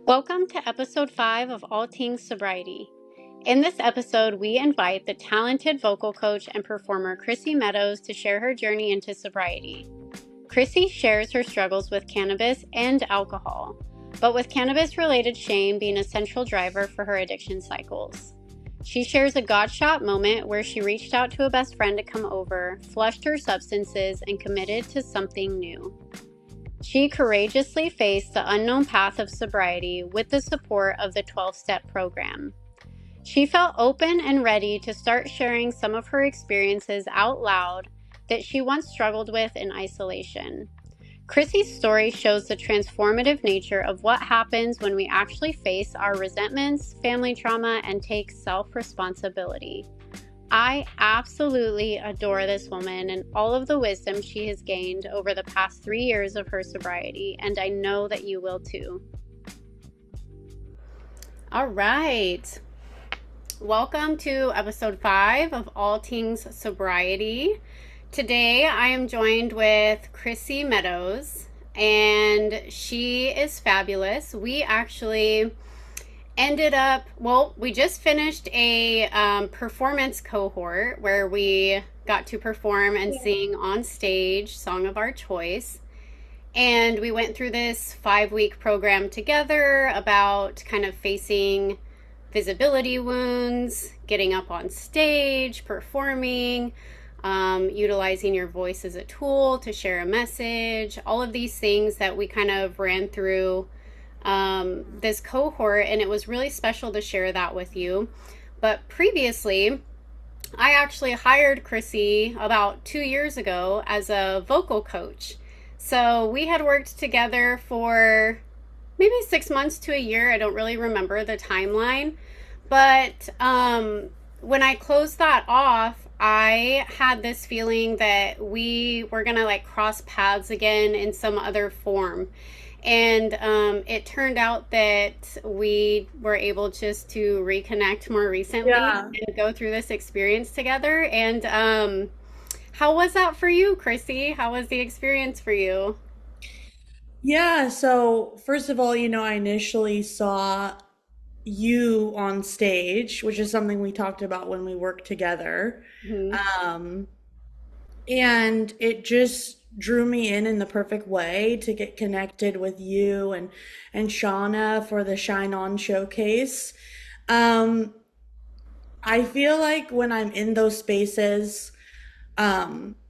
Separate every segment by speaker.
Speaker 1: Welcome to episode 5 of All Things Sobriety. In this episode, we invite the talented vocal coach and performer Krissie Meadows to share her journey into sobriety. Krissie shares her struggles with cannabis and alcohol, but with cannabis-related shame being a central driver for her addiction cycles. She shares a God shot moment where she reached out to a best friend to come over, flushed her substances, and committed to something new. She courageously faced the unknown path of sobriety with the support of the 12-step program. She felt open and ready to start sharing some of her experiences out loud that she once struggled with in isolation. Krissie's story shows the transformative nature of what happens when we actually face our resentments, family trauma, and take self-responsibility. I absolutely adore this woman and all of the wisdom she has gained over the past 3 years of her sobriety, and I know that you will too. All right. Welcome to episode 5 of All Things Sobriety. Today I am joined with Krissie Meadows, and she is fabulous. We actually we just finished a performance cohort where we got to perform and sing on stage, song of our choice. And we went through this 5-week program together about kind of facing visibility wounds, getting up on stage, performing, utilizing your voice as a tool to share a message, all of these things that we kind of ran through this cohort, and it was really special to share that with you. But previously, I actually hired Krissie about 2 years ago as a vocal coach. So we had worked together for maybe 6 months to a year. I don't really remember the timeline. But when I closed that off, I had this feeling that we were going to cross paths again in some other form. And it turned out that we were able just to reconnect more recently and go through this experience together. And how was that for you, Krissie? How was the experience for you?
Speaker 2: Yeah, so first of all, I initially saw you on stage, which is something we talked about when we worked together.
Speaker 1: Mhm.
Speaker 2: Um, and it just drew me in the perfect way to get connected with you and Shauna for the Shine On showcase. Um, I feel like when I'm in those spaces,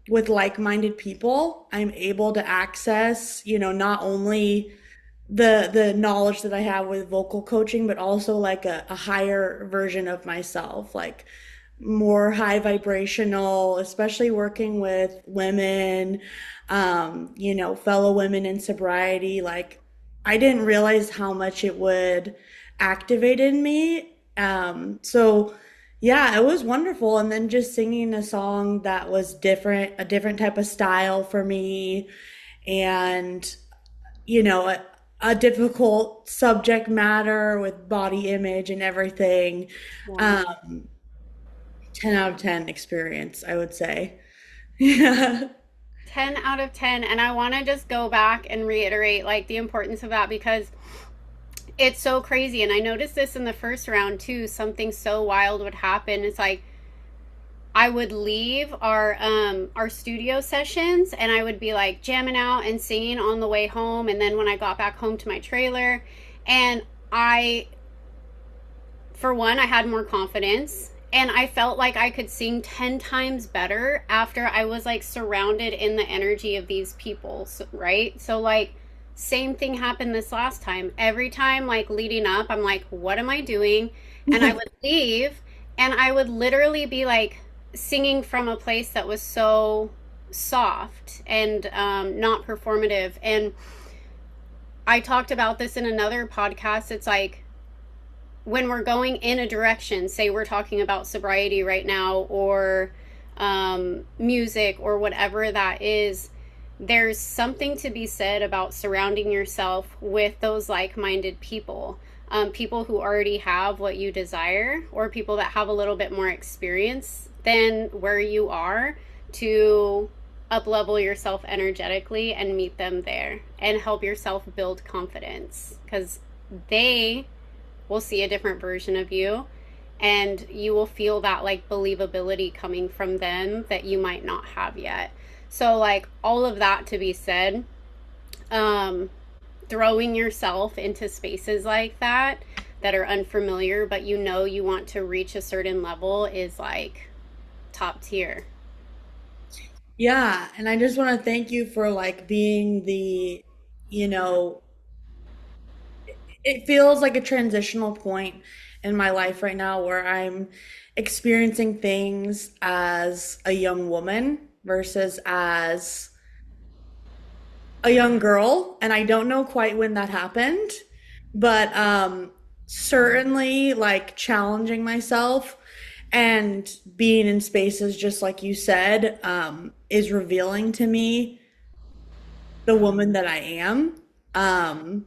Speaker 2: with like-minded people, I'm able to access, not only the knowledge that I have with vocal coaching, but also like a higher version of myself, like more high vibrational, especially working with women, fellow women in sobriety. Like I didn't realize how much it would activate in me. So yeah, it was wonderful. And then just singing a song that was different, a different type of style for me, and a difficult subject matter with body image and everything.
Speaker 1: Yeah.
Speaker 2: Um, 10 out of 10 experience, I would say. Yeah.
Speaker 1: 10 out of 10. And I want to just go back and reiterate the importance of that, because it's so crazy. And I noticed this in the first round too. Something so wild would happen. It's like I would leave our studio sessions, and I would be jamming out and singing on the way home. And then when I got back home to my trailer, and for one, I had more confidence, and I felt like I could sing 10 times better after I was surrounded in the energy of these people, right? So same thing happened this last time. Every time leading up, I'm like, what am I doing? And I would leave, and I would literally be singing from a place that was so soft and not performative. And I talked about this in another podcast. It's when we're going in a direction, say we're talking about sobriety right now, or music, or whatever that is, there's something to be said about surrounding yourself with those like-minded people. People who already have what you desire, or people that have a little bit more experience than where you are, to up-level yourself energetically and meet them there and help yourself build confidence. Because they will see a different version of you, and you will feel that like believability coming from them that you might not have yet. So like all of that to be said, um throwing yourself into spaces like that are unfamiliar, but you know you want to reach a certain level is like top tier.
Speaker 2: Yeah, and I just want to thank you for like being the, you know, it feels like a transitional point in my life right now where I'm experiencing things as a young woman versus as a young girl, and I don't know quite when that happened, but certainly like challenging myself and being in spaces just like you said is revealing to me the woman that I am. Um,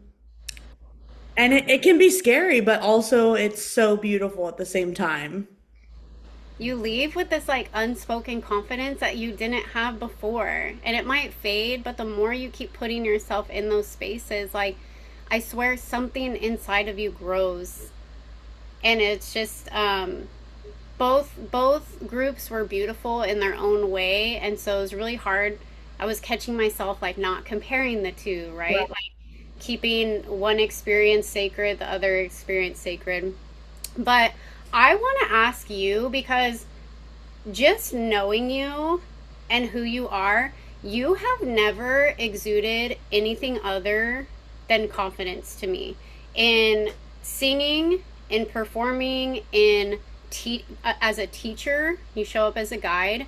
Speaker 2: and it can be scary, but also it's so beautiful at the same time.
Speaker 1: You leave with this like unspoken confidence that you didn't have before, and it might fade, but the more you keep putting yourself in those spaces, like I swear something inside of you grows. And it's just both groups were beautiful in their own way, and so it was really hard. I was catching myself like not comparing the two, right? Like keeping one experience sacred, the other experience sacred. But I want to ask you, because just knowing you and who you are, you have never exuded anything other than confidence to me in singing, in performing, in as a teacher. You show up as a guide,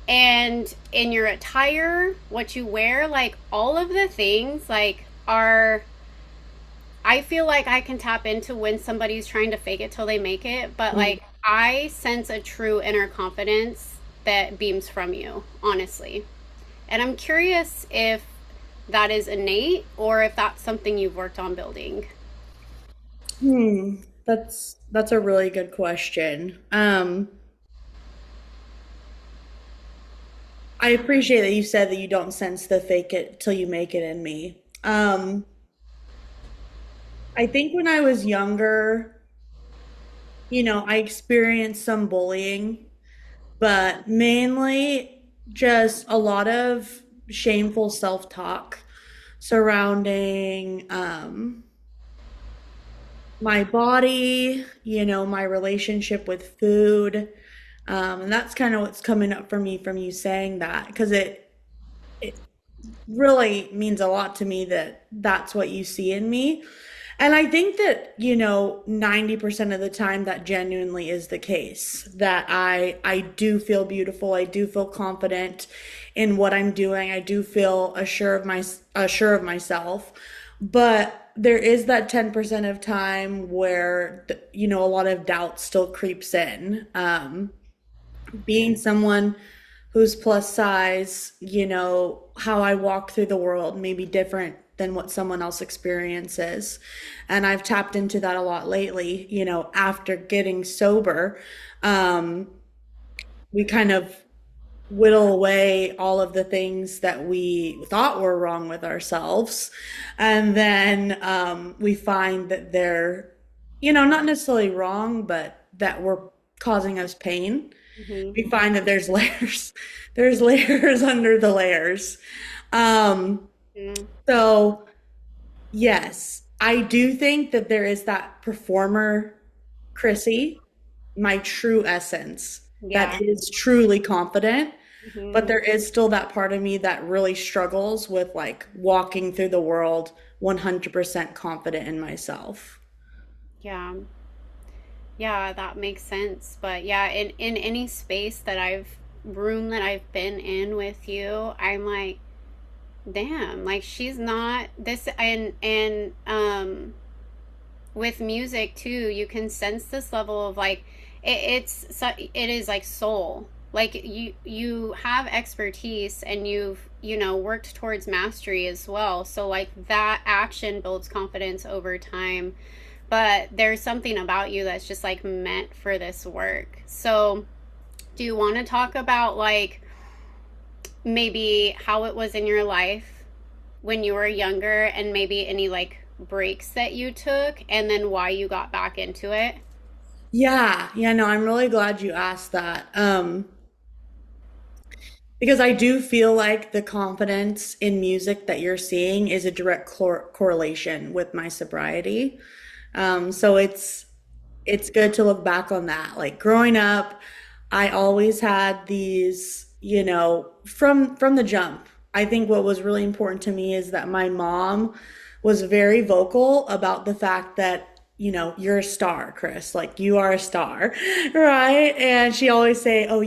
Speaker 1: and in your attire, what you wear, like all of the things, like are. I feel like I can tap into when somebody's trying to fake it till they make it, but like I sense a true inner confidence that beams from you, honestly. And I'm curious if that is innate or if that's something you've worked on building.
Speaker 2: Hmm, that's a really good question. I appreciate that you said that you don't sense the fake it till you make it in me. I think when I was younger, I experienced some bullying, but mainly just a lot of shameful self-talk surrounding my body, my relationship with food. And that's kind of what's coming up for me from you saying that, because it really means a lot to me that that's what you see in me. And I think that, 90% of the time that genuinely is the case, that I do feel beautiful. I do feel confident in what I'm doing. I do feel assured of myself. But there is that 10% of time where, a lot of doubt still creeps in. Being someone who's plus size, how I walk through the world may be different than what someone else experiences. And I've tapped into that a lot lately, after getting sober. Um, we kind of whittle away all of the things that we thought were wrong with ourselves. And then we find that they're, not necessarily wrong, but that were causing us pain.
Speaker 1: Hmm.
Speaker 2: We find that there's layers, there's layers under the layers. Um,
Speaker 1: Mm.
Speaker 2: so yes, I do think that there is that performer Chrissy, my true essence, that
Speaker 1: Yeah.
Speaker 2: is truly confident, but
Speaker 1: Hmm.
Speaker 2: there is still that part of me that really struggles with like walking through the world 100% confident in myself.
Speaker 1: Yeah. Yeah, that makes sense. But yeah, in any space that room that I've been in with you, I'm like, damn, like she's not this. And with music too, you can sense this level of like it is like soul. Like you have expertise, and you've worked towards mastery as well. So like that action builds confidence over time. But there's something about you that's just like meant for this work. So do you want to talk about like maybe how it was in your life when you were younger, and maybe any like breaks that you took and then why you got back into it?
Speaker 2: Yeah, yeah, no, I'm really glad you asked that. Because I do feel like the confidence in music that you're seeing is a direct correlation with my sobriety. So it's good to look back on that. Like growing up, I always had these, from the jump. I think what was really important to me is that my mom was very vocal about the fact that, you're a star, Chris. Like you are a star, right? And she always say, "Oh,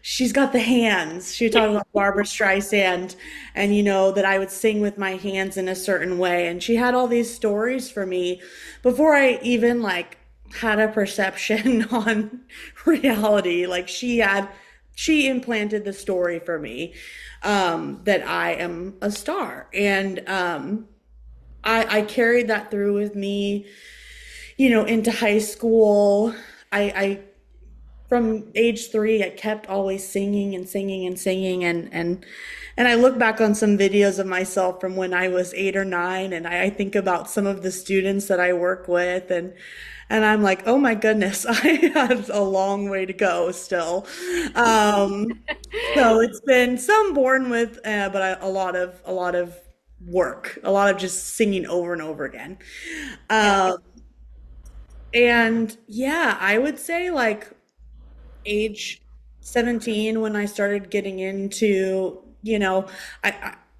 Speaker 2: she's got the hands." She would talk about Barbara Streisand, and that I would sing with my hands in a certain way. And she had all these stories for me before I even like had a perception on reality. Like she implanted the story for me, that I am a star. And I carried that through with me, into high school. I from age 3, I kept always singing and singing and singing, and I look back on some videos of myself from when I was 8 or 9, and I think about some of the students that I work with, and I'm like, oh my goodness, I have a long way to go still. Um, so it's been some born with, but a lot of work, a lot of just singing over and over again.
Speaker 1: Yeah.
Speaker 2: Um, and yeah, I would say like age 17 when I started getting into,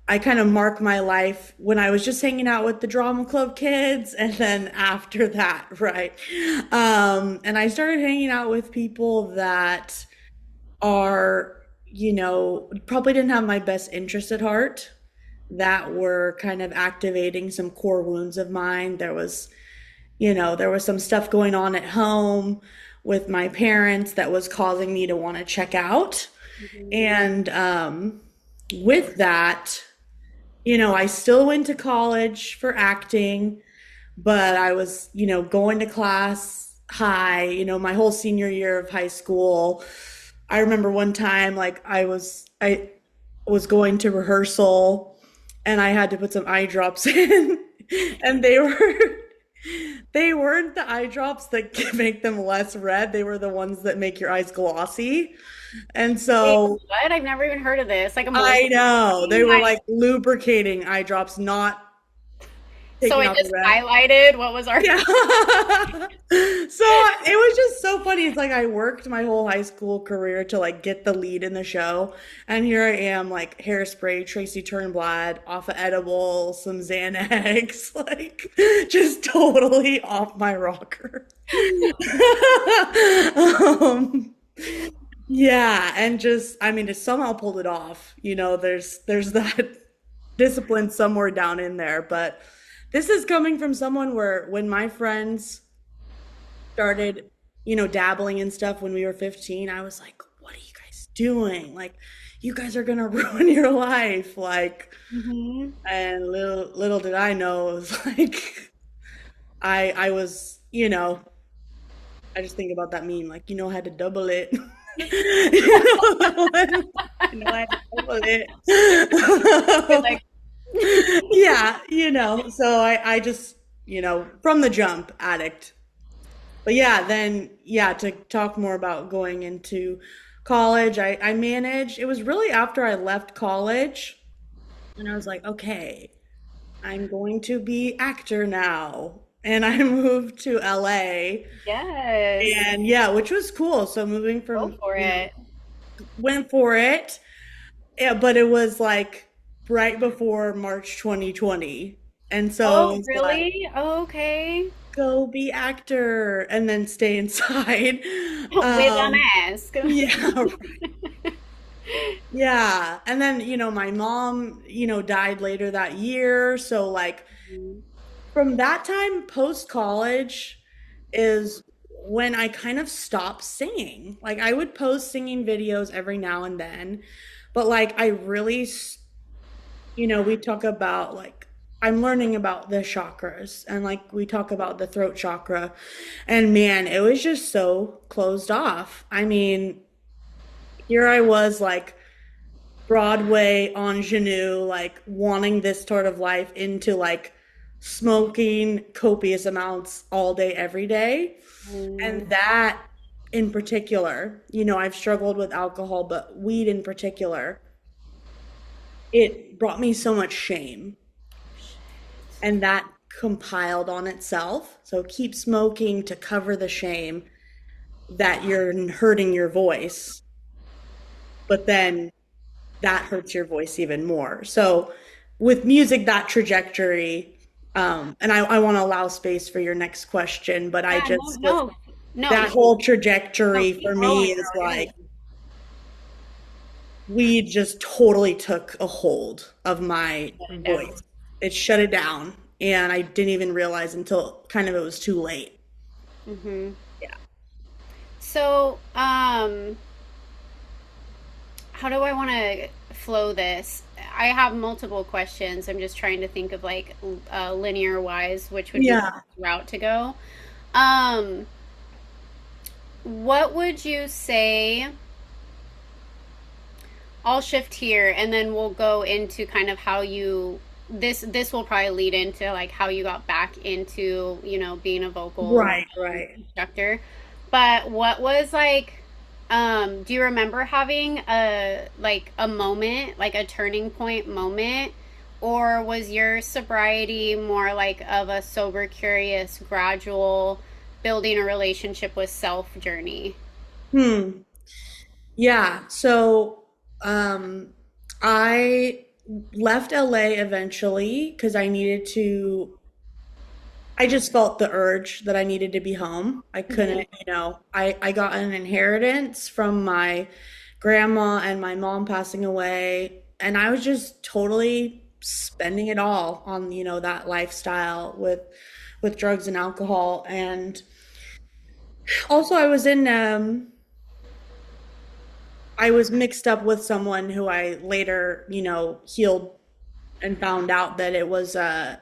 Speaker 2: I kind of mark my life when I was just hanging out with the drama club kids and then after that, right? And I started hanging out with people that are, probably didn't have my best interest at heart, that were kind of activating some core wounds of mine. There was some stuff going on at home with my parents that was causing me to want to check out.
Speaker 1: Mhm.
Speaker 2: And with that, I still went to college for acting, but I was, going to class high, my whole senior year of high school. I remember one time, like, I was going to rehearsal and I had to put some eye drops in, and they weren't the eye drops that make them less red. They were the ones that make your eyes glossy. And
Speaker 1: Wait,
Speaker 2: so
Speaker 1: what? I've never even heard of this. Like a
Speaker 2: I know they
Speaker 1: moisturizing
Speaker 2: were
Speaker 1: eye.
Speaker 2: like lubricating eye drops, not
Speaker 1: So
Speaker 2: taking
Speaker 1: it
Speaker 2: out the
Speaker 1: just
Speaker 2: red.
Speaker 1: highlighted what was our.
Speaker 2: Yeah. So it was just so funny. It's like I worked my whole high school career to like get the lead in the show. And here I am, like hairspray, Tracy Turnblad, off of edibles, some Xanax, like just totally off my rocker. um, yeah, and just I mean to somehow pulled it off. There's that discipline somewhere down in there, but this is coming from someone where when my friends started, dabbling in stuff when we were 15, I was like, what are you guys doing? Like, you guys are gonna ruin your life. Like,
Speaker 1: Mhm.
Speaker 2: and little did I know it was like I was, I just think about that meme, like, I had to double it. I had to double
Speaker 1: You're
Speaker 2: it.
Speaker 1: like,
Speaker 2: Yeah, so I just, from the jump, addict. But yeah, then, yeah, to talk more about going into college, I managed, it was really after I left college, and I was like, okay, I'm going to be actor now. And I moved to LA,
Speaker 1: yes,
Speaker 2: and yeah, which was cool. So moving
Speaker 1: go
Speaker 2: from,
Speaker 1: for it.
Speaker 2: went for it. Yeah, but it was like right before March 2020. And so it
Speaker 1: Oh,
Speaker 2: was like,
Speaker 1: really? Oh, okay.
Speaker 2: go be actor and then stay inside.
Speaker 1: With a
Speaker 2: Um,
Speaker 1: mask.
Speaker 2: yeah, yeah. And then, my mom, died later that year. So like
Speaker 1: Mhm.
Speaker 2: from that time post college is when I kind of stopped singing. Like I would post singing videos every now and then, but like I really we talk about like I'm learning about the chakras and like we talk about the throat chakra, and man, it was just so closed off. I mean, here I was like Broadway ingenue, like wanting this sort of life into like smoking copious amounts all day, every day.
Speaker 1: Mm,
Speaker 2: And that in particular, I've struggled with alcohol, but weed in particular, it brought me so much shame. And that compiled on itself. So keep smoking to cover the shame that you're hurting your voice, but then that hurts your voice even more. So with music, that trajectory, and I want to allow space for your next question, but I
Speaker 1: yeah, no,
Speaker 2: just with
Speaker 1: no, no,
Speaker 2: that whole
Speaker 1: no,
Speaker 2: trajectory
Speaker 1: keep
Speaker 2: for me
Speaker 1: going,
Speaker 2: is
Speaker 1: girl. Go
Speaker 2: like
Speaker 1: ahead.
Speaker 2: weed just totally took a hold of my
Speaker 1: Shut it down.
Speaker 2: voice. It shut it down, and I didn't even realize until kind of it was too late.
Speaker 1: Hmm.
Speaker 2: Yeah.
Speaker 1: So, how do I want to flow this? I have multiple questions. I'm just trying to think of like linear wise, which would be the
Speaker 2: Yeah.
Speaker 1: best route to go. Um, what would you say? I'll shift here, and then we'll go into kind of how you. This will probably lead into like how you got back into being a vocal
Speaker 2: Right, right.
Speaker 1: instructor. But what was like? Do you remember having a moment, like a turning point moment, or was your sobriety more like of a sober, curious, gradual building a relationship with self journey?
Speaker 2: Hmm. Yeah. So, um, I left LA eventually because I needed to, I just felt the urge that I needed to be home. I
Speaker 1: Hmm.
Speaker 2: couldn't, I got an inheritance from my grandma and my mom passing away, and I was just totally spending it all on, that lifestyle with drugs and alcohol. And also I was mixed up with someone who I later, healed and found out that it was a,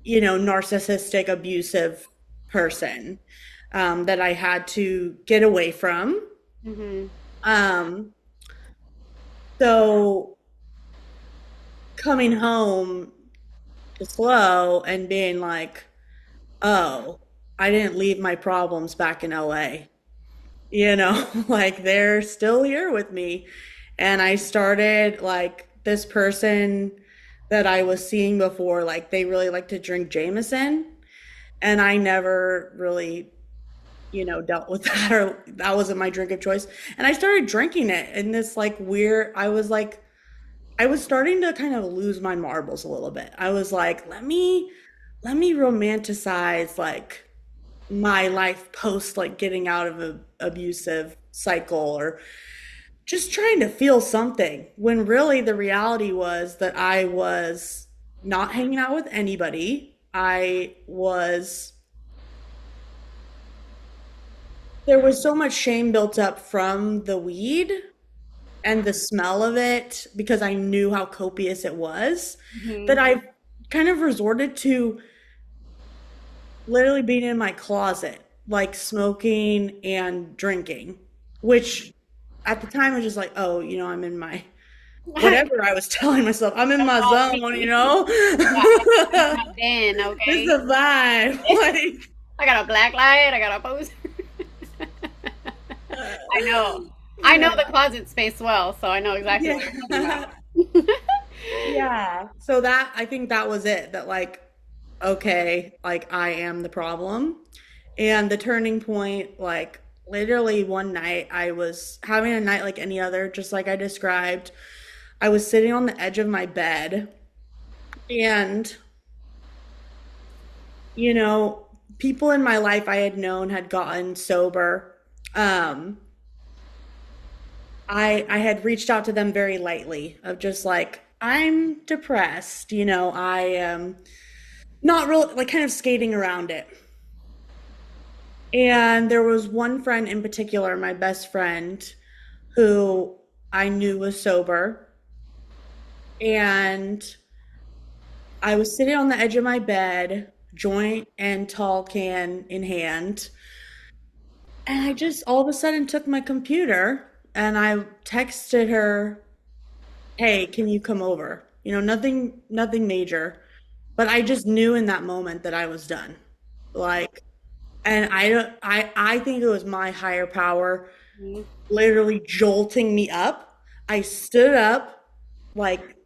Speaker 2: narcissistic, abusive person that I had to get away from.
Speaker 1: Hmm.
Speaker 2: Um, so coming home to Slow and being like, oh, I didn't leave my problems back in LA. Like they're still here with me. And I started like this person that I was seeing before, like they really like to drink Jameson. And I never really, dealt with that, or that wasn't my drink of choice. And I started drinking it in this like weird, I was starting to kind of lose my marbles a little bit. I was like, let me romanticize like my life post like getting out of a abusive cycle, or just trying to feel something, when really the reality was that I was not hanging out with anybody. There was so much shame built up from the weed and the smell of it because I knew how copious it was,
Speaker 1: Hmm.
Speaker 2: that I kind of resorted to literally being in my closet, like smoking and drinking, which at the time I was just like, oh, I'm in my whatever. I was telling myself, I'm in
Speaker 1: That's
Speaker 2: my
Speaker 1: all
Speaker 2: zone,
Speaker 1: me. Yeah, I'm tapped in,
Speaker 2: This is
Speaker 1: okay?
Speaker 2: the vibe. Like,
Speaker 1: I got a black light, I got a poster. I know. I know
Speaker 2: yeah,
Speaker 1: the closet space well, so I know exactly what you're talking
Speaker 2: yeah.
Speaker 1: about.
Speaker 2: Yeah. So that, I think that was it. That like, okay, like I am the problem. And the turning point, like literally one night, I was having a night like any other, just like I described. I was sitting on the edge of my bed, and, you know, people in my life I had known had gotten sober. Um, I had reached out to them very lightly, of just like, I'm depressed, I am not real, like kind of skating around it. And there was one friend in particular, my best friend, who I knew was sober. And I was sitting on the edge of my bed, joint and tall can in hand. And I just all of a sudden took my computer and I texted her, hey, can you come over? Nothing major. but I just knew in that moment that I was done. Like, and I don't, I think it was my higher power
Speaker 1: Mhm.
Speaker 2: literally jolting me up. I stood up like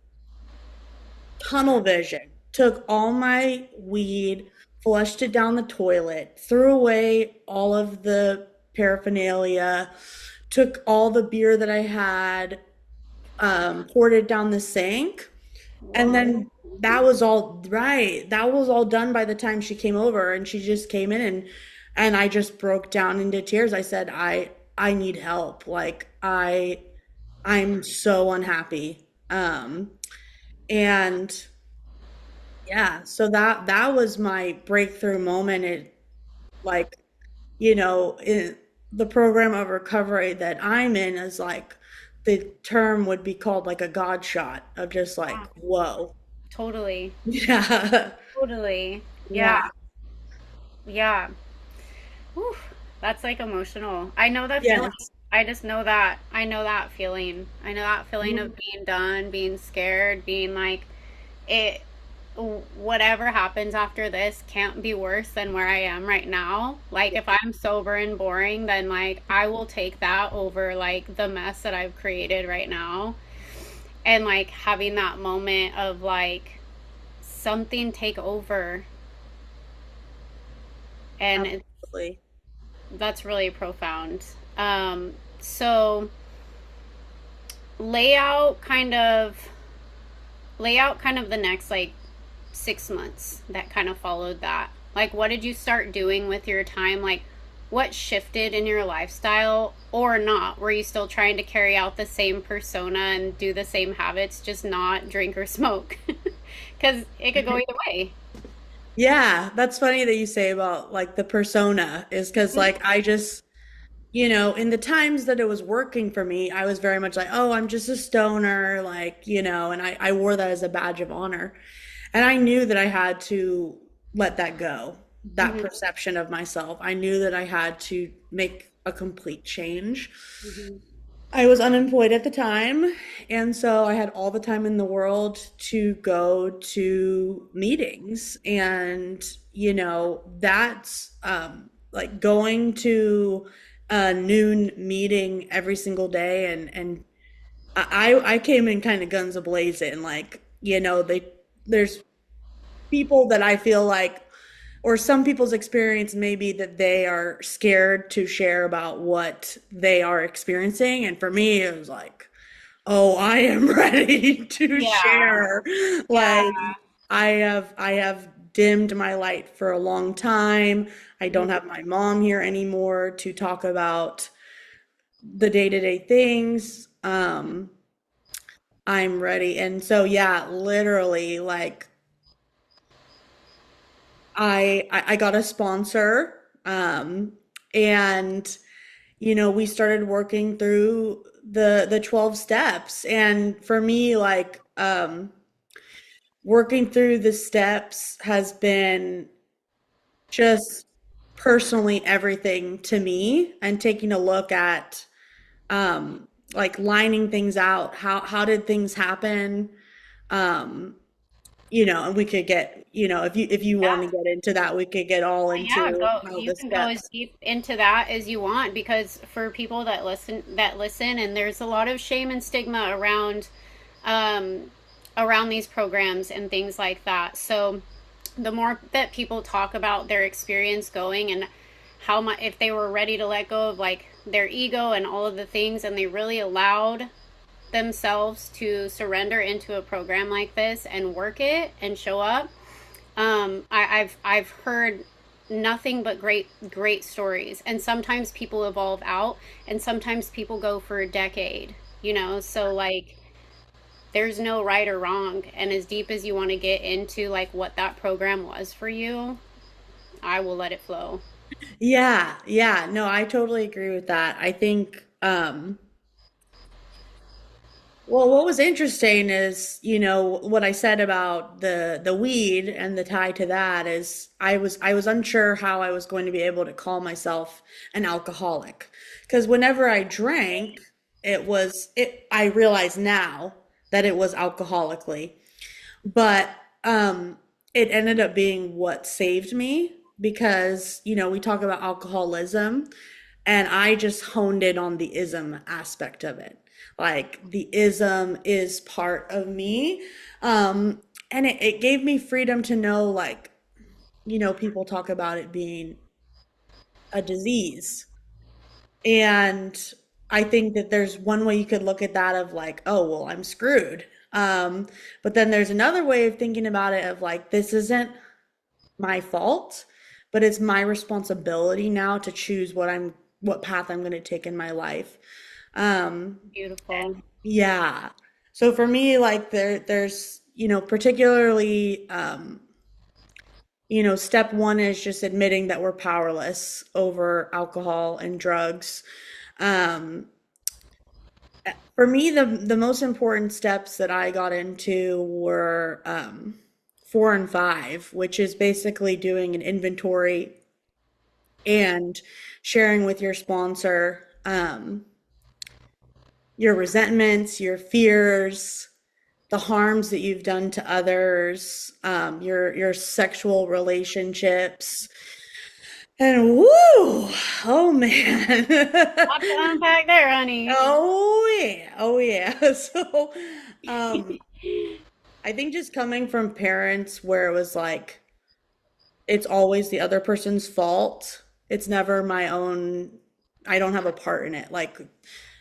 Speaker 2: tunnel vision, took all my weed, flushed it down the toilet, threw away all of the paraphernalia, took all the beer that I had, poured it down the sink, and
Speaker 1: Whoa.
Speaker 2: then that was all right. That was all done by the time she came over, and she just came in, and I just broke down into tears. I said, I need help. Like I'm so unhappy. And yeah, so that was my breakthrough moment. It like, in the program of recovery that I'm in is like the term would be called like a God shot of just like, whoa.
Speaker 1: Totally.
Speaker 2: Yeah.
Speaker 1: Totally. Yeah.
Speaker 2: Yeah.
Speaker 1: Yeah. Whew. That's like emotional. I know that feeling.
Speaker 2: Yes.
Speaker 1: I just know that. I know that feeling. I know that feeling of being done, being scared, being like, it, whatever happens after this can't be worse than where I am right now. Like, if I'm sober and boring, then like I will take that over like the mess that I've created right now. And like having that moment of like something take over. And
Speaker 2: Absolutely.
Speaker 1: that's really profound. So lay out kind of lay out kind of the next like 6 months that kind of followed that. Like, what did you start doing with your time? Like, what shifted in your lifestyle or not? Were you still trying to carry out the same persona and do the same habits, just not drink or smoke? Because it could go either way.
Speaker 2: Yeah, that's funny that you say about like the persona is because like I just, in the times that it was working for me, I was very much like, oh, I'm just a stoner, like, and I wore that as a badge of honor. And I knew that I had to let that go, that
Speaker 1: Mm-hmm.
Speaker 2: perception of myself. I knew that I had to make a complete change.
Speaker 1: Mm-hmm.
Speaker 2: I was unemployed at the time, and so I had all the time in the world to go to meetings. And, that's like going to a noon meeting every single day. And I came in kind of guns a-blazing. Like, there's people that I feel like, or some people's experience may be that they are scared to share about what they are experiencing. And for me, it was like, oh, I am ready to
Speaker 1: Yeah.
Speaker 2: share.
Speaker 1: Yeah.
Speaker 2: Like I have dimmed my light for a long time. I don't
Speaker 1: Mhm.
Speaker 2: have my mom here anymore to talk about the day-to-day things. I'm ready. And so yeah, literally like I got a sponsor, and we started working through the 12 steps. And for me, like, working through the steps has been just personally everything to me, and taking a look at, like, lining things out. How did things happen? Um, and we could get, if you want to
Speaker 1: Yeah.
Speaker 2: get into that, we could get all
Speaker 1: Yeah,
Speaker 2: into
Speaker 1: go.
Speaker 2: how
Speaker 1: You
Speaker 2: the
Speaker 1: can go as
Speaker 2: steps.
Speaker 1: deep into that as you want because for people that listen, and there's a lot of shame and stigma um, around these programs and things like that. So the more that people talk about their experience going and how much if they were ready to let go of like their ego and all of the things, and they really allowed themselves to surrender into a program like this and work it and show up, I've heard nothing but great stories. And sometimes people evolve out, and sometimes people go for a decade. So like there's no right or wrong. And as deep as you want to get into like what that program was for you, I will let it flow.
Speaker 2: Yeah, yeah, no, I totally agree with that. I think, well, what was interesting is, what I said about the weed and the tie to that is I was unsure how I was going to be able to call myself an alcoholic. Because whenever I drank, I realize now that it was alcoholically. But it ended up being what saved me because, we talk about alcoholism and I just honed in on the ism aspect of it. Like the ism is part of me. Um, and it gave me freedom to know, like, people talk about it being a disease. And I think that there's one way you could look at that of like, oh, well, I'm screwed. But then there's another way of thinking about it of like, this isn't my fault, but it's my responsibility now to choose what path I'm going to take in my life. Um,
Speaker 1: Beautiful.
Speaker 2: yeah. So for me, like there's, particularly, step one is just admitting that we're powerless over alcohol and drugs. Um, for me, the most important steps that I got into were 4 and 5, which is basically doing an inventory and sharing with your sponsor your resentments, your fears, the harms that you've done to others, your sexual relationships, and woo, oh man,
Speaker 1: Lot to unpack there, honey.
Speaker 2: oh yeah, oh yeah. So, um, I think just coming from parents where it was like it's always the other person's fault. It's never my own. I don't have a part in it. Like,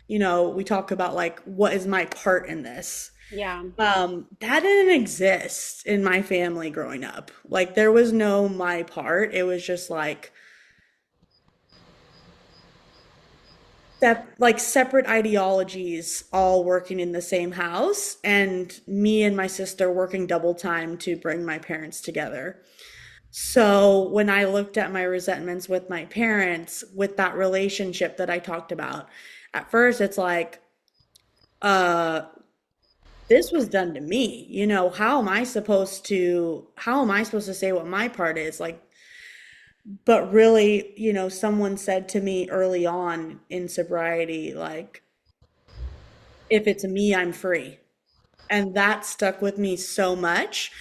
Speaker 2: we talk about like, what is my part in this?
Speaker 1: Yeah.
Speaker 2: That didn't exist in my family growing up. Like, there was no my part. It was just like, like separate ideologies all working in the same house, and me and my sister working double time to bring my parents together. So when I looked at my resentments with my parents, with that relationship that I talked about, at first it's like, uh, this was done to me. How am I supposed to say what my part is? Like, but really, someone said to me early on in sobriety, like, if it's me, I'm free. And that stuck with me so much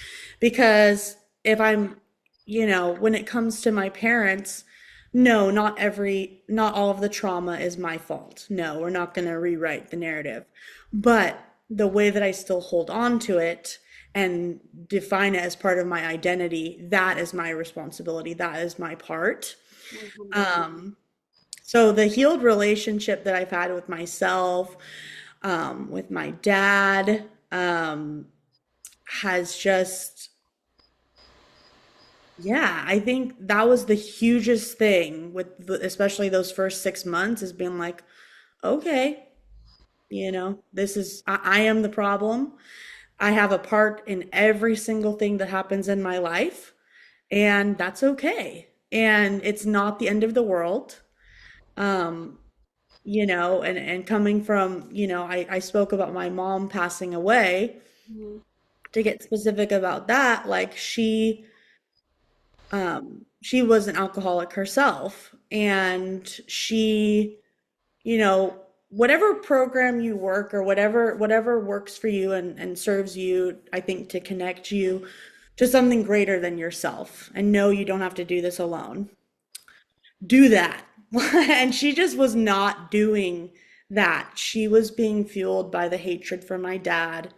Speaker 2: because if I'm, when it comes to my parents, no, not all of the trauma is my fault. No, we're not going to rewrite the narrative. But the way that I still hold on to it and define it as part of my identity, that is my responsibility. That is my part.
Speaker 1: Mhm.
Speaker 2: Um, so the healed relationship that I've had with myself, with my dad, has just, yeah, I think that was the hugest thing with especially those first 6 months is being like, okay, I am the problem. I have a part in every single thing that happens in my life, and that's okay. And it's not the end of the world. Um, and coming from, I spoke about my mom passing away.
Speaker 1: Mhm.
Speaker 2: To get specific about that, like she was an alcoholic herself, and she, you know, whatever program you work or whatever works for you and serves you, I think to connect you to something greater than yourself and know you don't have to do this alone. Do that. And she just was not doing that. She was being fueled by the hatred for my dad.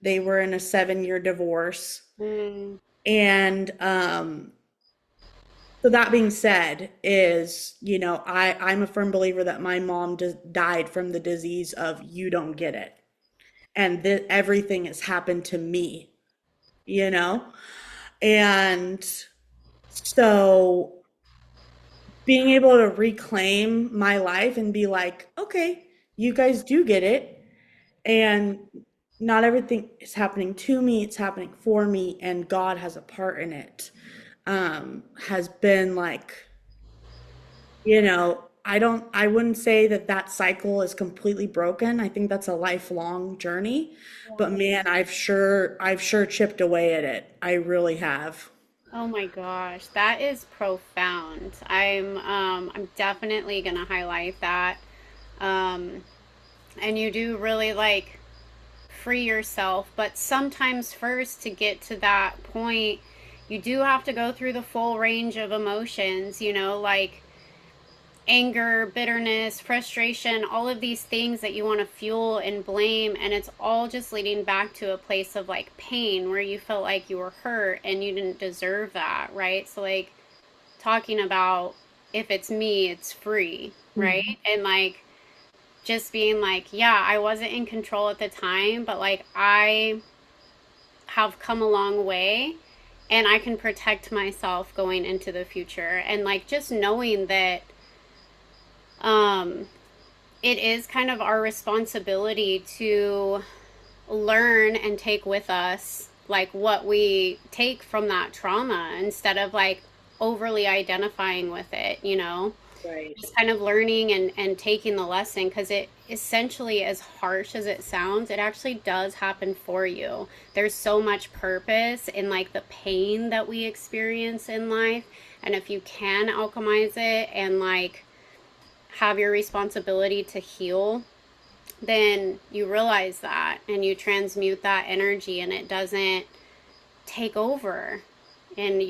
Speaker 2: They were in a 7-year divorce.
Speaker 1: Mm.
Speaker 2: And so that being said, is, I'm a firm believer that my mom died from the disease of you don't get it. And everything has happened to me, you know? And so being able to reclaim my life and be like, okay, you guys do get it. And not everything is happening to me, it's happening for me, and God has a part in it. Has been like, I wouldn't say that that cycle is completely broken. I think that's a lifelong journey. But man, I've sure chipped away at it. I really have.
Speaker 1: Oh my gosh, that is profound. I'm definitely gonna highlight that. Um, and you do really like free yourself, but sometimes first to get to that point, you do have to go through the full range of emotions, like anger, bitterness, frustration, all of these things that you want to fuel and blame. And it's all just leading back to a place of like pain where you felt like you were hurt and you didn't deserve that, right? So, like, talking about if it's me, it's free, right?
Speaker 2: Mhm.
Speaker 1: And like, just being like, yeah, I wasn't in control at the time, but like, I have come a long way and I can protect myself going into the future. And like, just knowing that, um, it is kind of our responsibility to learn and take with us like what we take from that trauma instead of like overly identifying with it,
Speaker 2: Right.
Speaker 1: just kind of learning and taking the lesson, because it essentially, as harsh as it sounds, it actually does happen for you. There's so much purpose in like the pain that we experience in life, and if you can alchemize it and like have your responsibility to heal, then you realize that and you transmute that energy and it doesn't take over and,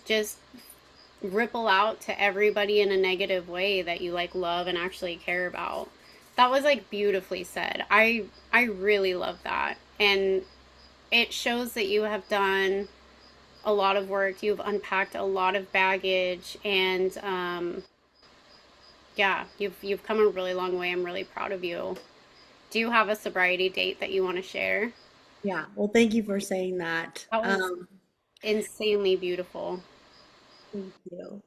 Speaker 1: just ripple out to everybody in a negative way that you like love and actually care about. That was like beautifully said. I really love that. And it shows that you have done a lot of work. You've unpacked a lot of baggage, and yeah, you've come a really long way. I'm really proud of you. Do you have a sobriety date that you want to share?
Speaker 2: Yeah. Well, thank you for saying that.
Speaker 1: That was insanely beautiful.
Speaker 2: Thank you.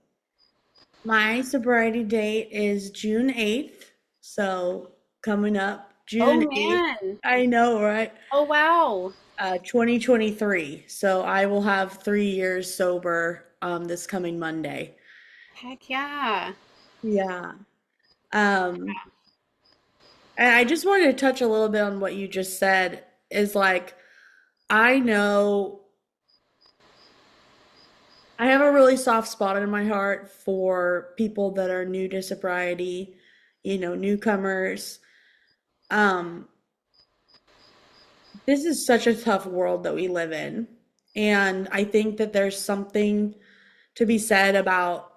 Speaker 2: My sobriety date is June 8th. So coming up
Speaker 1: Oh
Speaker 2: June 8th.
Speaker 1: man.
Speaker 2: I know, right?
Speaker 1: Oh wow.
Speaker 2: 2023. So I will have 3 years sober this coming Monday.
Speaker 1: Heck yeah.
Speaker 2: Yeah. Um, and I just wanted to touch a little bit on what you just said is like, I know I have a really soft spot in my heart for people that are new to sobriety, newcomers. Um, this is such a tough world that we live in. And I think that there's something to be said about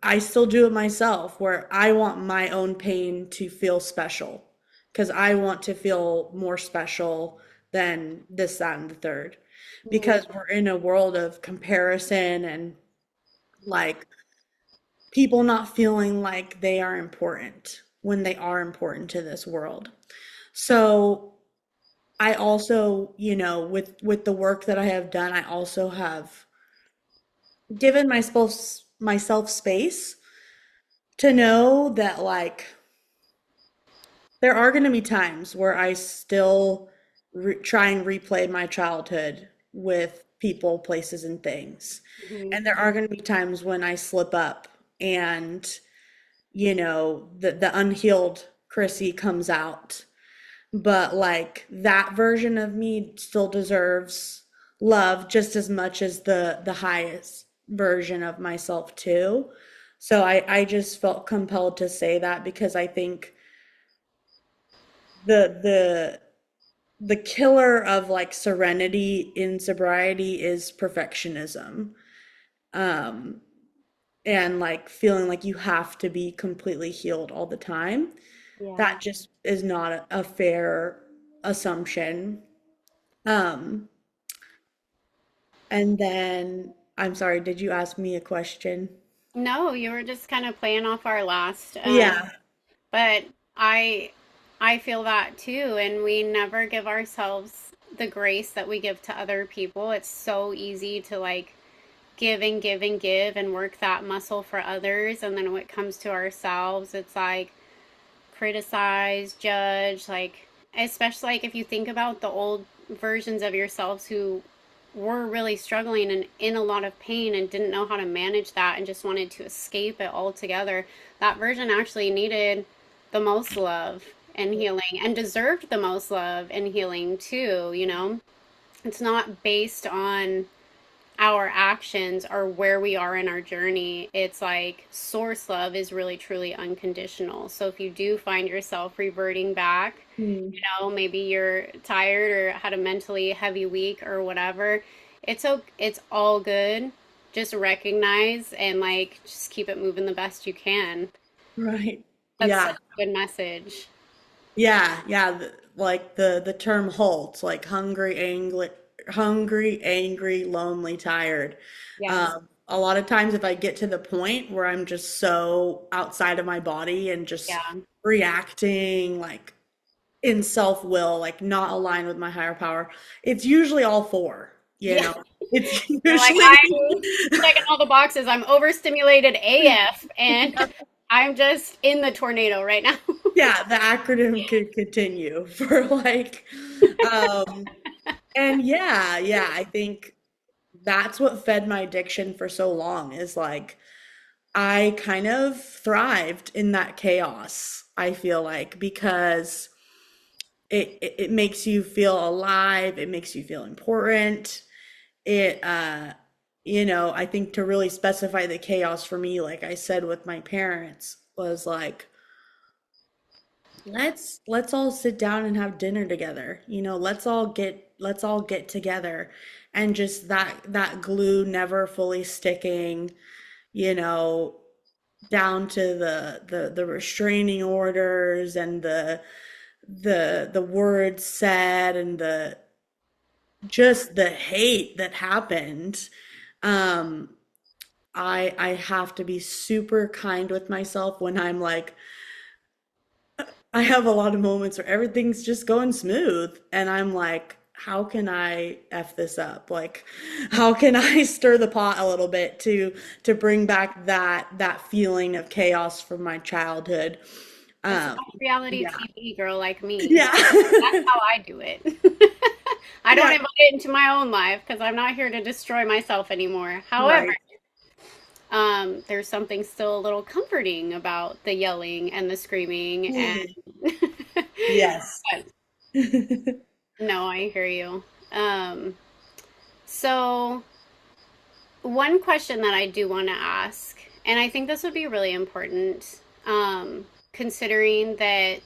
Speaker 2: I still do it myself where I want my own pain to feel special because I want to feel more special than this, that, and the third.
Speaker 1: Mhm.
Speaker 2: Because we're in a world of comparison and like people not feeling like they are important when they are important to this world. So I also, with the work that I have done, I also have given myself space to know that like there are going to be times where I still try and replay my childhood with people, places, and things.
Speaker 1: Mhm.
Speaker 2: And there are going to be times when I slip up and, the unhealed Krissie comes out. But like that version of me still deserves love just as much as the highest version of myself too. So I just felt compelled to say that because I think the the the killer of like serenity in sobriety is perfectionism. Um and like feeling like you have to be completely healed all the time.
Speaker 1: Yeah.
Speaker 2: That just is not a fair assumption. Um and then I'm sorry, did you ask me a question?
Speaker 1: No, you were just kind of playing off our last.
Speaker 2: Yeah.
Speaker 1: But I I feel that too, and we never give ourselves the grace that we give to other people. It's so easy to like give and give and give and work that muscle for others, and then when it comes to ourselves, it's like criticize, judge, like, especially like if you think about the old versions of yourselves who were really struggling and in a lot of pain and didn't know how to manage that and just wanted to escape it altogether. That version actually needed the most love and healing and deserved the most love and healing too, It's not based on our actions or where we are in our journey. It's like source love is really truly unconditional. So if you do find yourself reverting back,
Speaker 2: Hmm.
Speaker 1: maybe you're tired or had a mentally heavy week or whatever, it's all good. Just recognize and like just keep it moving the best you can.
Speaker 2: Right.
Speaker 1: That's such
Speaker 2: Yeah.
Speaker 1: a good message.
Speaker 2: Yeah, yeah, like the term halt, like hungry, angry, lonely, tired.
Speaker 1: Yes.
Speaker 2: A lot of times if I get to the point where I'm just so outside of my body and just
Speaker 1: Yeah.
Speaker 2: reacting like in self-will, like not aligned with my higher power, it's usually all four, you
Speaker 1: Yeah.
Speaker 2: know. It's
Speaker 1: You're like,
Speaker 2: usually
Speaker 1: I'm checking all the boxes. I'm overstimulated AF and I'm just in the tornado right now.
Speaker 2: yeah, the acronym could continue for like um and yeah, I think that's what fed my addiction for so long is like I kind of thrived in that chaos, I feel like, because it makes you feel alive, it makes you feel important. It I think to really specify the chaos for me, like I said with my parents, was like let's all sit down and have dinner together. Let's all get together and just that glue never fully sticking, you know, down to the restraining orders and the words said and the just the hate that happened. Um I have to be super kind with myself when I'm like I have a lot of moments where everything's just going smooth, and I'm like, how can I F this up? Like, how can I stir the pot a little bit to bring back that feeling of chaos from my childhood?
Speaker 1: That's
Speaker 2: Um,
Speaker 1: watch reality
Speaker 2: yeah,
Speaker 1: TV girl like me.
Speaker 2: yeah,
Speaker 1: That's how I do it. I don't
Speaker 2: yeah,
Speaker 1: invite it into my own life because I'm not here to destroy myself anymore. However,
Speaker 2: right.
Speaker 1: there's something still a little comforting about the yelling and the screaming and
Speaker 2: Mm, yes.
Speaker 1: but no, I hear you. Um, so one question that I do want to ask, and I think this would be really important, considering that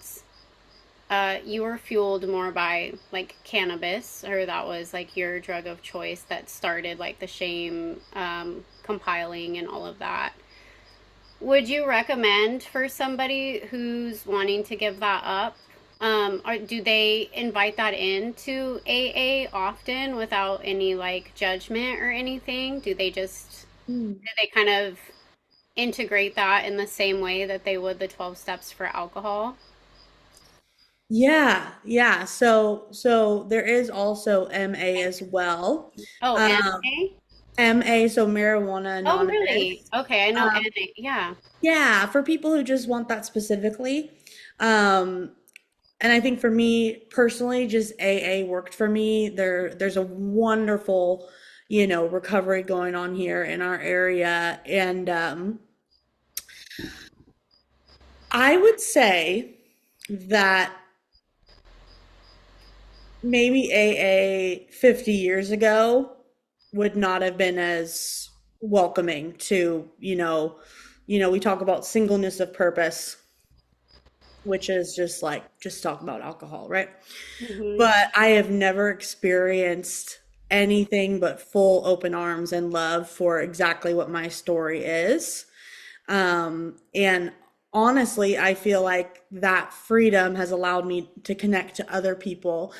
Speaker 1: you were fueled more by like cannabis, or that was like your drug of choice that started like the shame compiling and all of that. Would you recommend for somebody who's wanting to give that up? Or do they invite that into AA often without any like judgment or anything?
Speaker 2: Mm.
Speaker 1: Do they kind of integrate that in the same way that they would the 12 steps for alcohol?
Speaker 2: Yeah, yeah. So there is also MA as well.
Speaker 1: Oh,
Speaker 2: Um,
Speaker 1: NA?
Speaker 2: MA, so Marijuana
Speaker 1: Oh, really?
Speaker 2: Anonymous.
Speaker 1: Okay, I know
Speaker 2: Um,
Speaker 1: NA. Yeah.
Speaker 2: yeah, for people who just want that specifically. Um, and I think for me personally, just AA worked for me. There's a wonderful, recovery going on here in our area. And I would say that maybe AA 50 years ago would not have been as welcoming to, we talk about singleness of purpose, which is just talk about alcohol, right?
Speaker 1: Hmm.
Speaker 2: But I have never experienced anything but full open arms and love for exactly what my story is. And honestly, I feel like that freedom has allowed me to connect to other people,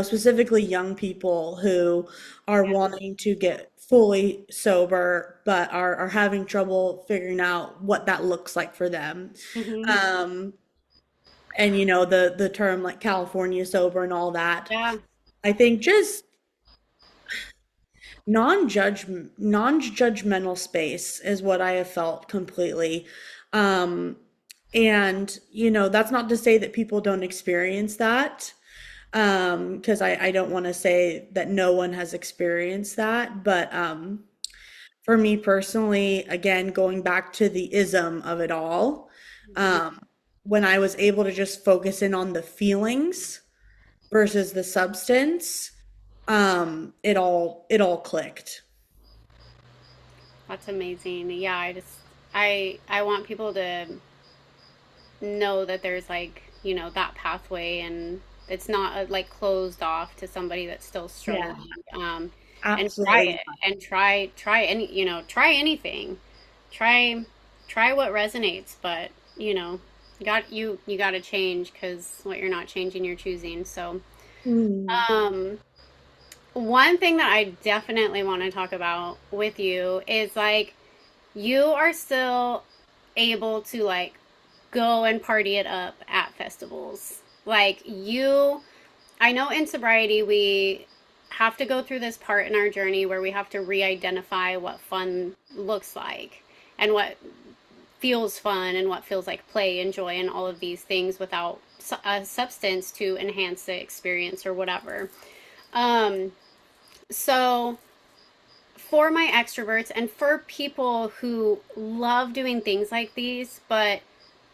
Speaker 2: specifically young people who are wanting to get fully sober, but are having trouble figuring out what that looks like for them.
Speaker 1: Hmm.
Speaker 2: Um, and the term like California sober and all that.
Speaker 1: Yeah.
Speaker 2: I think just non-judgmental space is what I have felt completely. Um, and that's not to say that people don't experience that. Because I don't want to say that no one has experienced that, but for me personally, again, going back to the ism of it all, um, when I was able to just focus in on the feelings versus the substance, it all clicked.
Speaker 1: That's amazing. Yeah, I want people to know that there's like, that pathway and it's not like closed off to somebody that's still
Speaker 2: Yeah.
Speaker 1: struggling. and try
Speaker 2: Absolutely
Speaker 1: it
Speaker 2: not.
Speaker 1: and try any, try anything. Try try what resonates, but you got to change cuz what you're not changing you're choosing. So,
Speaker 2: Mm.
Speaker 1: um one thing that I definitely want to talk about with you is like you are still able to like go and party it up at festivals. Like I know in sobriety we have to go through this part in our journey where we have to re-identify what fun looks like and what feels fun and what feels like play and joy and all of these things without a substance to enhance the experience or whatever. Um, so for my extroverts and for people who love doing things like these, but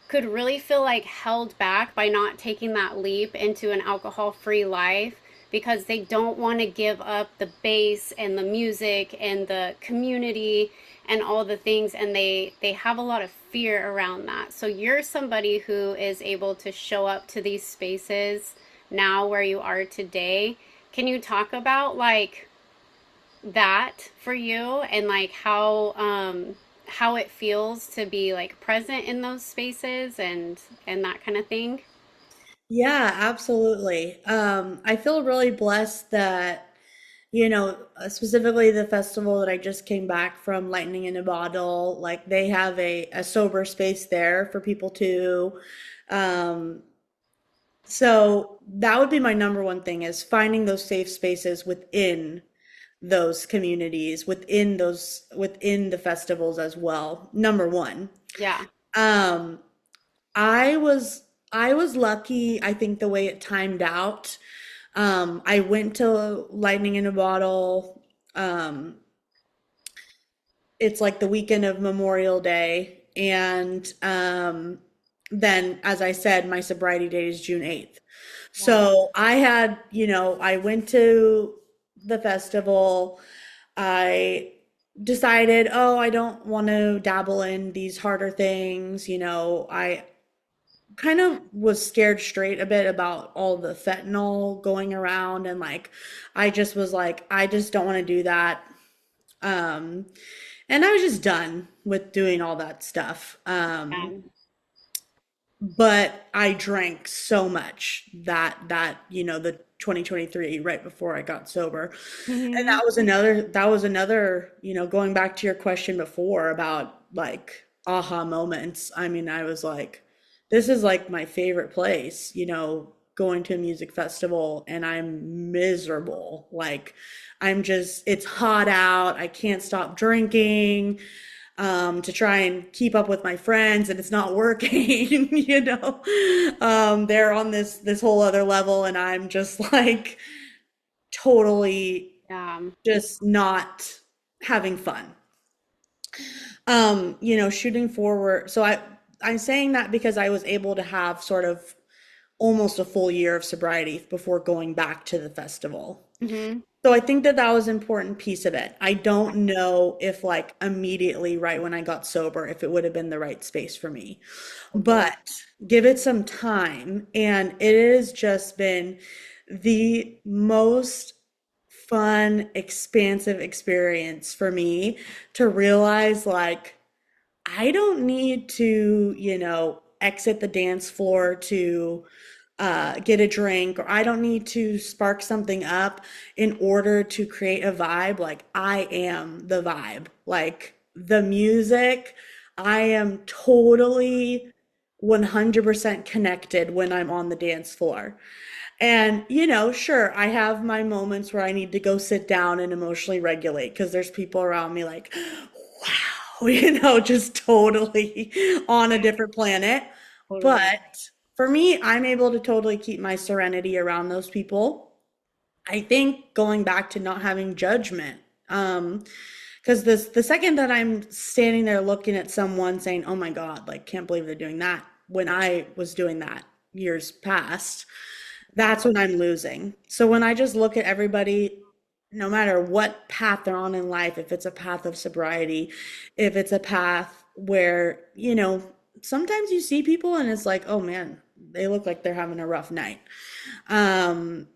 Speaker 1: could really feel like held back by not taking that leap into an alcohol free life because they don't want to give up the bass and the music and the community and all the things, and they have a lot of fear around that. So you're somebody who is able to show up to these spaces now where you are today. Can you talk about like that for you and like how it feels to be like present in those spaces and that kind of thing?
Speaker 2: Yeah, absolutely. I feel really blessed that, specifically the festival that I just came back from, Lightning in a Bottle, like they have a sober space there for people too. Um, so that would be my number one thing is finding those safe spaces within those communities, within the festivals as well. Number one.
Speaker 1: Yeah.
Speaker 2: Um, I was I was lucky, I think the way it timed out. I went to Lightning in a Bottle. Um, it's like the weekend of Memorial Day. And then, as I said, my sobriety date is June 8th.
Speaker 1: Yeah.
Speaker 2: So I had, I went to the festival. I decided, oh, I don't want to dabble in these harder things. I kind of was scared straight a bit about all the fentanyl going around, and like I just was like I just don't want to do that. um and I was just done with doing all that stuff.
Speaker 1: Um,
Speaker 2: But I drank so much the 2023 right before I got sober. And
Speaker 1: mhm.
Speaker 2: that was another, going back to your question before about like aha moments. I mean, I was like, this is like my favorite place, going to a music festival and I'm miserable. Like it's hot out. I can't stop drinking to try and keep up with my friends, and it's not working. They're on this whole other level, and I'm just like totally
Speaker 1: Yeah.
Speaker 2: just not having fun. Shooting forward. So I'm saying that because I was able to have sort of almost a full year of sobriety before going back to the festival.
Speaker 1: Hmm.
Speaker 2: So I think that that was an important piece of it. I don't know if like immediately right when I got sober, if it would have been the right space for me,
Speaker 1: Totally.
Speaker 2: but give it some time. And it has just been the most fun, expansive experience for me to realize like I don't need to, exit the dance floor to get a drink, or I don't need to spark something up in order to create a vibe. Like, I am the vibe. Like, the music, I am totally 100% connected when I'm on the dance floor. And, sure, I have my moments where I need to go sit down and emotionally regulate because there's people around me like, wow, just totally on a different planet.
Speaker 1: Totally.
Speaker 2: But for me, I'm able to totally keep my serenity around those people. I think going back to not having judgment. Because the second that I'm standing there looking at someone saying, "Oh my God, like can't believe they're doing that," when I was doing that years past, that's when I'm losing. So when I just look at everybody, no matter what path they're on in life, if it's a path of sobriety, if it's a path where, sometimes you see people and it's like, oh man, they look like they're having a rough night. Um,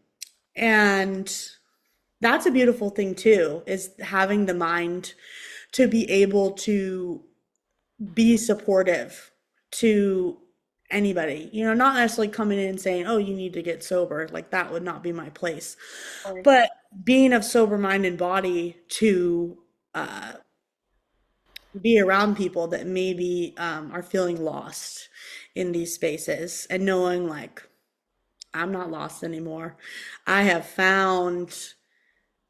Speaker 2: and that's a beautiful thing too, is having the mind to be able to be supportive to anybody. Not necessarily coming in and saying, "Oh, you need to get sober." Like that would not be my place.
Speaker 1: Of course.
Speaker 2: But being of sober mind and body to uh, be around people that maybe are feeling lost in these spaces and knowing like I'm not lost anymore. I have found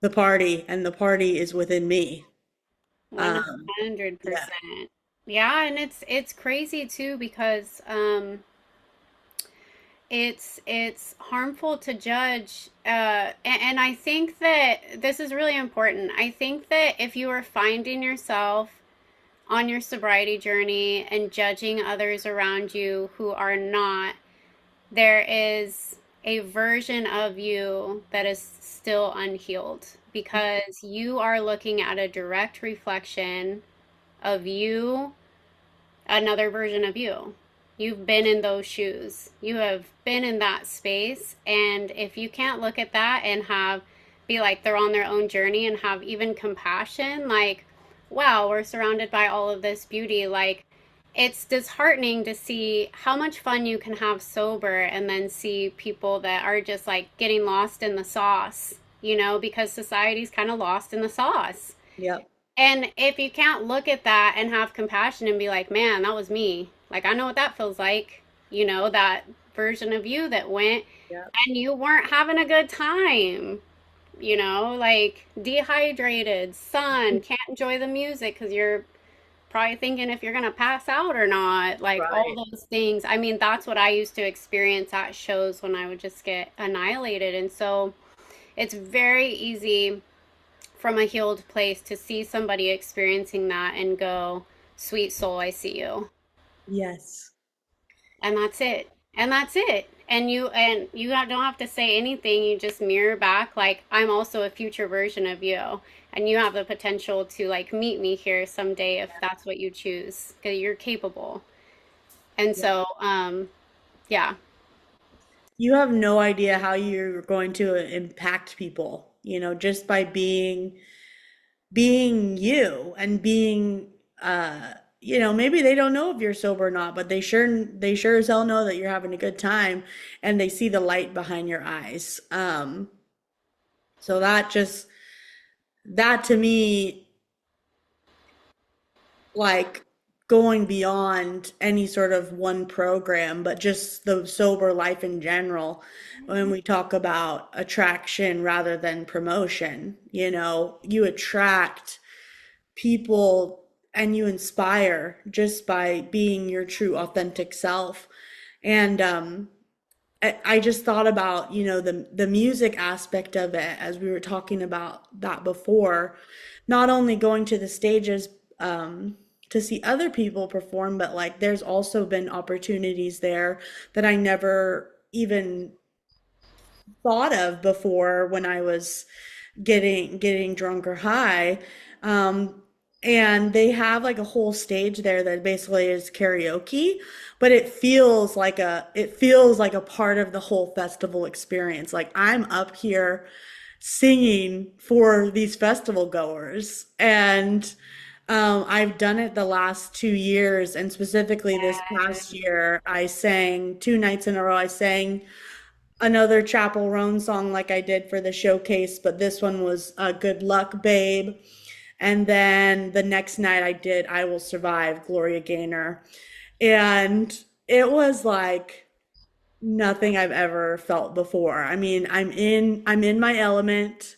Speaker 2: the party and the party is within me. Yeah.
Speaker 1: 100%. Yeah, and it's crazy too because it's harmful to judge and I think that this is really important. I think that if you are finding yourself on your sobriety journey and judging others around you who are not, there is a version of you that is still unhealed because you are looking at a direct reflection of you, another version of you. You've been in those shoes. You have been in that space. And if you can't look at that and be like they're on their own journey and have even compassion, like, wow, we're surrounded by all of this beauty. Like, it's disheartening to see how much fun you can have sober and then see people that are just like getting lost in the sauce, because society's kind of lost in the sauce.
Speaker 2: Yep.
Speaker 1: And if you can't look at that and have compassion and be like, man, that was me. Like, I know what that feels like. That version of you that went
Speaker 2: Yep.
Speaker 1: and you weren't having a good time, like dehydrated, sun, can't enjoy the music because you're probably thinking if you're going to pass out or not, like all
Speaker 2: Right.
Speaker 1: those things. I mean, that's what I used to experience at shows when I would just get annihilated. And so it's very easy from a healed place to see somebody experiencing that and go, sweet soul, I see you.
Speaker 2: Yes.
Speaker 1: And that's it. And that's it. Don't have to say anything. You just mirror back like I'm also a future version of you. And you have the potential to like meet me here someday if that's what you choose. Because you're capable. And
Speaker 2: Yeah.
Speaker 1: so, yeah.
Speaker 2: You have no idea how you're going to impact people, just by being you and being maybe they don't know if you're sober or not, but they sure as hell know that you're having a good time and they see the light behind your eyes. So that to me, like going beyond any sort of one program, but just the sober life in general. When we talk about attraction rather than promotion, you attract people and you inspire just by being your true authentic self. And I just thought about, the music aspect of it as we were talking about that before, not only going to the stages to see other people perform, but like there's also been opportunities there that I never even thought of before when I was getting drunk or high. Um, and they have like a whole stage there that basically is karaoke, but it feels like a part of the whole festival experience. Like I'm up here singing for these festival goers, and I've done it the last 2 years, and specifically this past year, I sang 2 nights in a row. I sang another Chapel Roan song like I did for the showcase, but this one was Good Luck, Babe. And then the next night I did I Will Survive, Gloria Gaynor. And it was like nothing I've ever felt before. I mean, I'm in my element.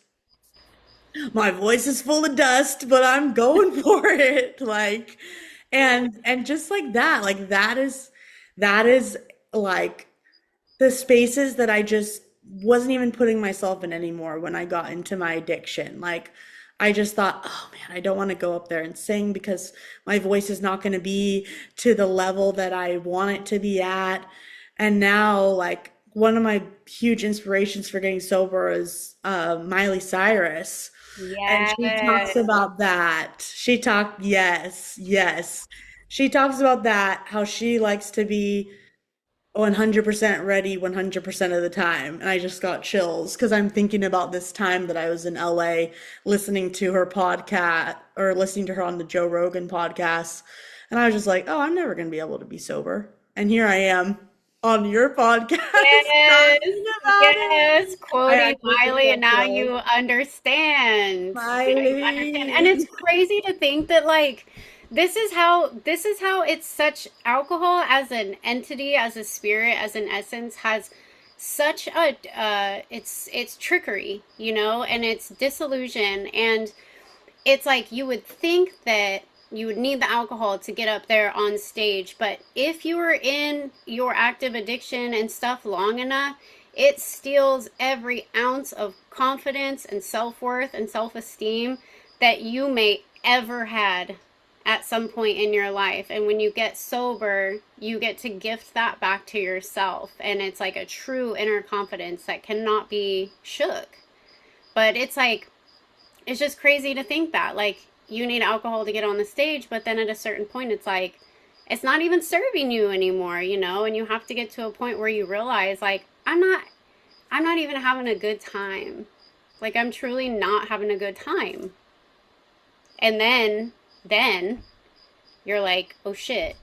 Speaker 2: My voice is full of dust, but I'm going for it. Like, and just like that, like that is like the spaces that I just wasn't even putting myself in anymore when I got into my addiction. Like, I just thought, oh man, I don't want to go up there and sing because my voice is not going to be to the level that I want it to be at. And now, like, one of my huge inspirations for getting sober is Miley Cyrus. And she talks
Speaker 1: Yes.
Speaker 2: about that. Yes, yes. She talks about that, how she likes to be 100% ready 100% of the time. And I just got chills because I'm thinking about this time that I was in LA listening to her podcast or listening to her on the Joe Rogan podcast. And I was just like, oh, I'm never going to be able to be sober. And here I am on your podcast
Speaker 1: Yes,
Speaker 2: talking about it.
Speaker 1: yes,
Speaker 2: I
Speaker 1: quoting
Speaker 2: actually just
Speaker 1: Miley, and
Speaker 2: got
Speaker 1: now
Speaker 2: chills.
Speaker 1: you understand. You know, you understand. And it's
Speaker 2: Miley.
Speaker 1: crazy to think that like this is how it's such alcohol as an entity, as a spirit, as an essence has such a it's trickery, you know, and it's disillusion, and it's like you would think that you would need the alcohol to get up there on stage, but if you were in your active addiction and stuff long enough, it steals every ounce of confidence and self-worth and self-esteem that you may ever had at some point in your life. And when you get sober, you get to gift that back to yourself, and it's like a true inner confidence that cannot be shook. But it's like it's just crazy to think that like you need alcohol to get on the stage, but then at a certain point it's like it's not even serving you anymore, you know, and you have to get to a point where you realize like I'm not even having a good time. Like I'm truly not having a good time. And then you're like, "Oh shit,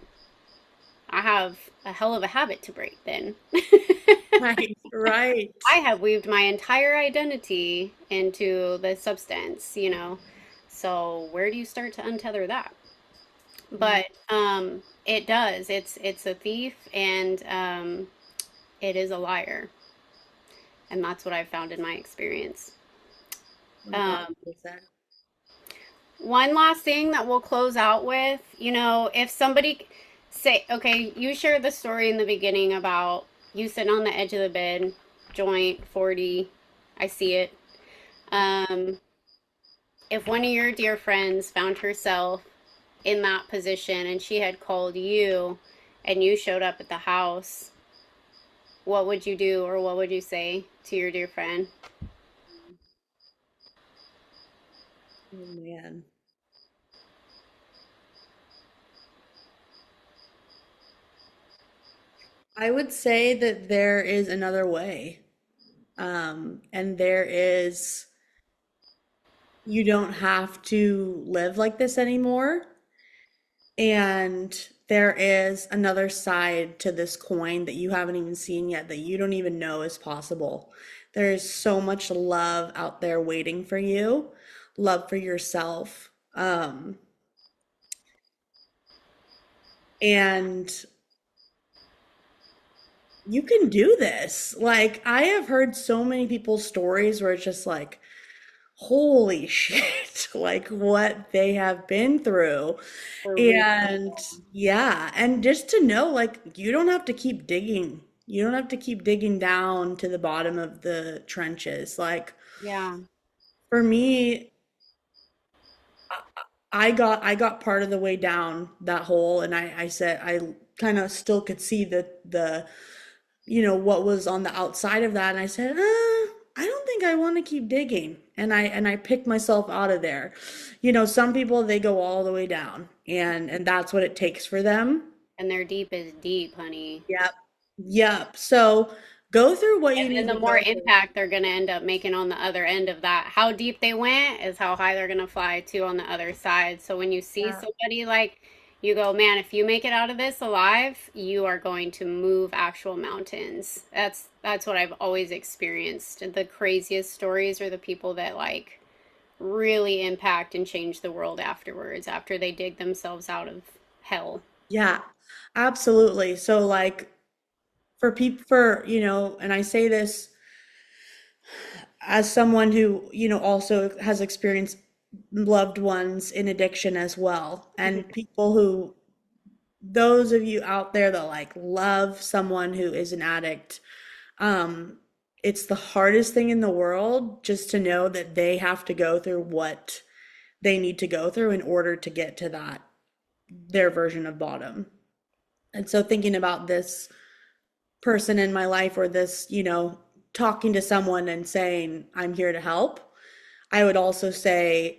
Speaker 1: I have a hell of a habit to break then."
Speaker 2: Right, right.
Speaker 1: I have weaved my entire identity into the substance, you know. So where do you start to untether that? But it does. It's a thief, and it is a liar, and that's what I've found in my experience. Um,
Speaker 2: 1000%.
Speaker 1: One last thing that we'll close out with, you know, if somebody say, okay, you shared the story in the beginning about you sitting on the edge of the bed, joint 40, I see it. Um, if one of your dear friends found herself in that position and she had called you and you showed up at the house, what would you do or what would you say to your dear friend?
Speaker 2: Oh man. I would say that there is another way. And there is, you don't have to live like this anymore. And there is another side to this coin that you haven't even seen yet, that you don't even know is possible. There is so much love out there waiting for you, love for yourself. And you can do this. Like, I have heard so many people's stories where it's just like, holy shit, like what they have been through.
Speaker 1: For real.
Speaker 2: And yeah, and just to know, like, you don't have to keep digging. You don't have to keep digging down to the bottom of the trenches. Like,
Speaker 1: Yeah.
Speaker 2: for me, I got part of the way down that hole, and I said I kind of still could see the what was on the outside of that, and I said, I don't think I want to keep digging, and I picked myself out of there. Some people, they go all the way down, and that's what it takes for them.
Speaker 1: And their deep is deep, honey.
Speaker 2: Yep. Yep. So go through what you
Speaker 1: And then
Speaker 2: need
Speaker 1: the
Speaker 2: to
Speaker 1: more
Speaker 2: go through.
Speaker 1: impact they're going to end up making on the other end of that. How deep they went is how high they're going to fly to on the other side. So when you see
Speaker 2: Yeah.
Speaker 1: somebody like you go, man, if you make it out of this alive, you are going to move actual mountains. That's what I've always experienced. The craziest stories are the people that like really impact and change the world afterwards after they dig themselves out of hell.
Speaker 2: Yeah, absolutely. So like for people, and I say this as someone who, also has experienced loved ones in addiction as well, and people who, those of you out there that like love someone who is an addict, um, it's the hardest thing in the world just to know that they have to go through what they need to go through in order to get to that, their version of bottom. And so thinking about this person in my life, or this, talking to someone and saying, I'm here to help, I would also say,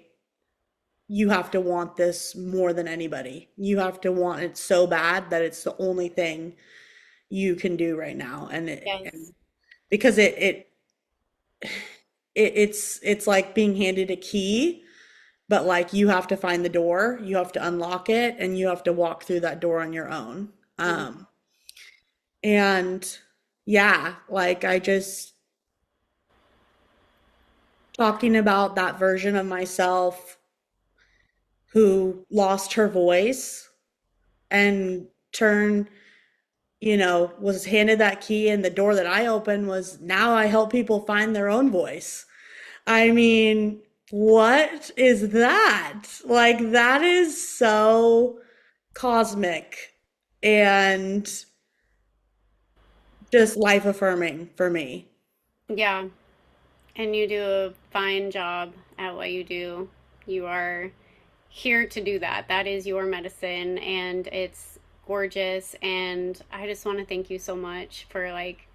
Speaker 2: you have to want this more than anybody. You have to want it so bad that it's the only thing, you can do right now. And
Speaker 1: Yes.
Speaker 2: because it's like being handed a key, but like you have to find the door, you have to unlock it, and you have to walk through that door on your own.
Speaker 1: Mhm.
Speaker 2: And yeah, like I just talking about that version of myself who lost her voice and turned, was handed that key, and the door that I opened was now I help people find their own voice. I mean, what is that? Like, that is so cosmic and just life affirming for me.
Speaker 1: Yeah. And you do a fine job at what you do. You are here to do that. That is your medicine, and it's gorgeous. And I just want to thank you so much for like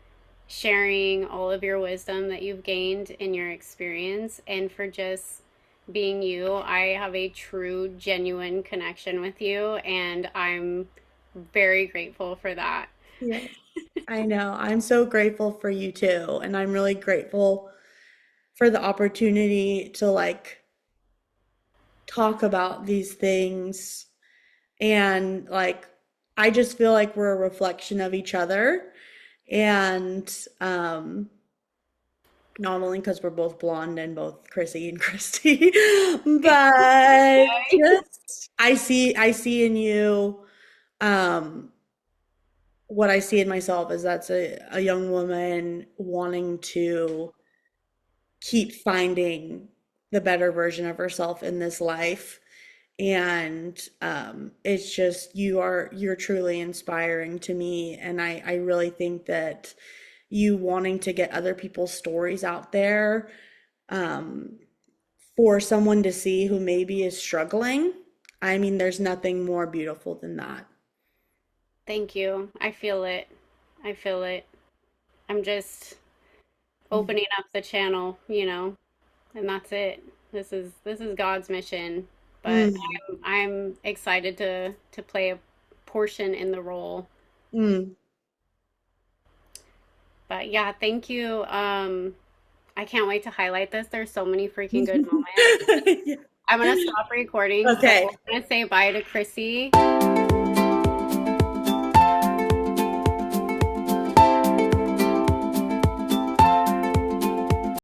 Speaker 1: sharing all of your wisdom that you've gained in your experience and for just being you. I have a true, genuine connection with you, and I'm very grateful for that.
Speaker 2: Yes, I know. I'm so grateful for you too. And I'm really grateful for the opportunity to like talk about these things. And like, I just feel like we're a reflection of each other. And not only because we're both blonde and both Chrissy and Christy, but just I see in you um what I see in myself is that's a young woman wanting to keep finding the better version of herself in this life. And it's just you're truly inspiring to me. And I really think that you wanting to get other people's stories out there, um, for someone to see who maybe is struggling, I mean, there's nothing more beautiful than that.
Speaker 1: Thank you. I feel it. I feel it. I'm just opening up the channel, and that's it. This is God's mission, but
Speaker 2: Mm,
Speaker 1: I'm excited to play a portion in the role.
Speaker 2: mm.
Speaker 1: But yeah, thank you. I can't wait to highlight this. There's so many freaking good moments.
Speaker 2: Yeah.
Speaker 1: I'm gonna stop recording, so
Speaker 2: Okay.
Speaker 1: I'm gonna say bye to Chrissy.